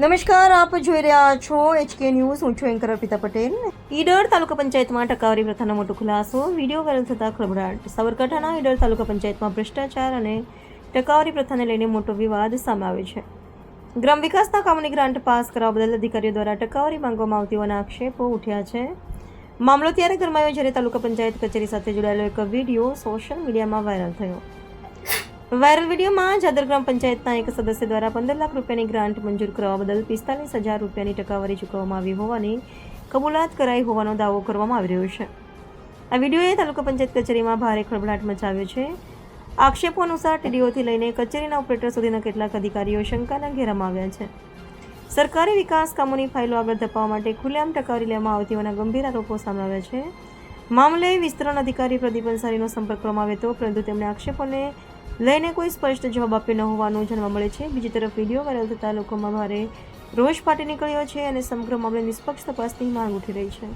નમસ્કાર, આપ જોઈ રહ્યા છો HK ન્યૂઝ. હું છું એન્કર અર્પિતા પટેલ. ઈડર તાલુકા પંચાયતમાં ટકાવારી પ્રથાનો મોટો ખુલાસો, વિડીયો વાયરલ થતા ખળભળાટ. સાબરકાંઠાના ઈડર તાલુકા પંચાયતમાં ભ્રષ્ટાચાર અને ટકાવારી પ્રથાને લઈને મોટો વિવાદ સામે આવ્યો છે. ગ્રામ વિકાસના કામોની ગ્રાન્ટ પાસ કરવા બદલ અધિકારીઓ દ્વારા ટકાવારી માંગવામાં આવતી હોવાના આક્ષેપો ઉઠ્યા છે. મામલો ત્યારે ગરમાયો જ્યારે તાલુકા પંચાયત કચેરી સાથે જોડાયેલો એક વિડીયો સોશિયલ મીડિયામાં વાયરલ થયો. વાયરલ વિડીયોમાં જાદર ગ્રામ પંચાયતના એક સદસ્ય દ્વારા 15 લાખ રૂપિયાની ગ્રાન્ટ મંજૂર કરવા બદલ 45,000 રૂપિયાની ટકાવારી ચૂકવવામાં આવી હોવાની કબૂલાત કરાઈ હોવાનો દાવો કરવામાં આવી રહ્યો છે. આ વિડીયોએ તાલુકા પંચાયત કચેરીમાં ભારે ખળભળાટ મચાવ્યો છે. આક્ષેપો અનુસાર ટીડીઓથી લઈને કચેરીના ઓપરેટર સુધીના કેટલાક અધિકારીઓ શંકાના ઘેરામાં આવ્યા છે. સરકારી વિકાસ કામોની ફાઇલો આગળ ધપાવવા માટે ખુલ્લેઆમ ટકાવારી લેવામાં આવતી હોવાના ગંભીર આરોપો સામે આવ્યા છે. મામલે વિસ્તરણ અધિકારી પ્રદીપ અંસારીનો સંપર્ક કરવામાં આવ્યો હતો, પરંતુ તેમણે આક્ષેપોને લઈને કોઈ સ્પષ્ટ જવાબ આપ્યો ન હોવાનું જાણવા મળે છે. બીજી તરફ વિડીયો વાયરલ થતા લોકોમાં ભારે રોષ ફાટી નીકળ્યો છે અને સમગ્ર મામલે નિષ્પક્ષ તપાસની માંગ ઉઠી રહી છે.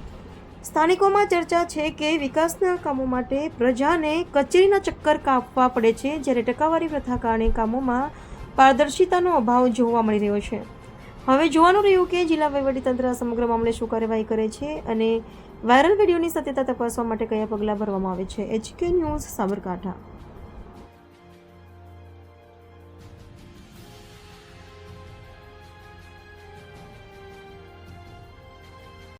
સ્થાનિકોમાં ચર્ચા છે કે વિકાસના કામો માટે પ્રજાને કચેરીના ચક્કર કાપવા પડે છે, જ્યારે ટકાવારી પ્રથા કારણે કામોમાં પારદર્શિતાનો અભાવ જોવા મળી રહ્યો છે. હવે જોવાનું રહ્યું કે જિલ્લા વહીવટીતંત્ર સમગ્ર મામલે શું કાર્યવાહી કરે છે અને વાયરલ વિડીયોની સત્યતા તપાસવા માટે કયા પગલાં ભરવામાં આવે છે. HK news, Sabarkantha.